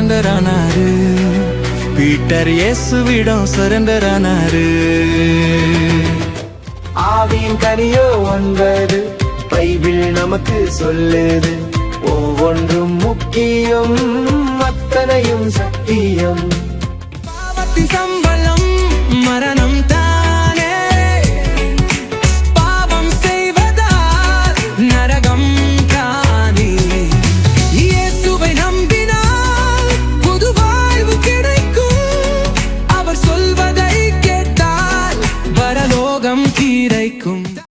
Surrender ஆனாரு. Peter இயேசுவிடம் surrender ஆனாரு. ஆவியின் கனியோ 9 பைபிள் நமக்கு சொல்லுது. ஒவ்வொன்றும் முக்கியம், அத்தனையும் சத்தியம்.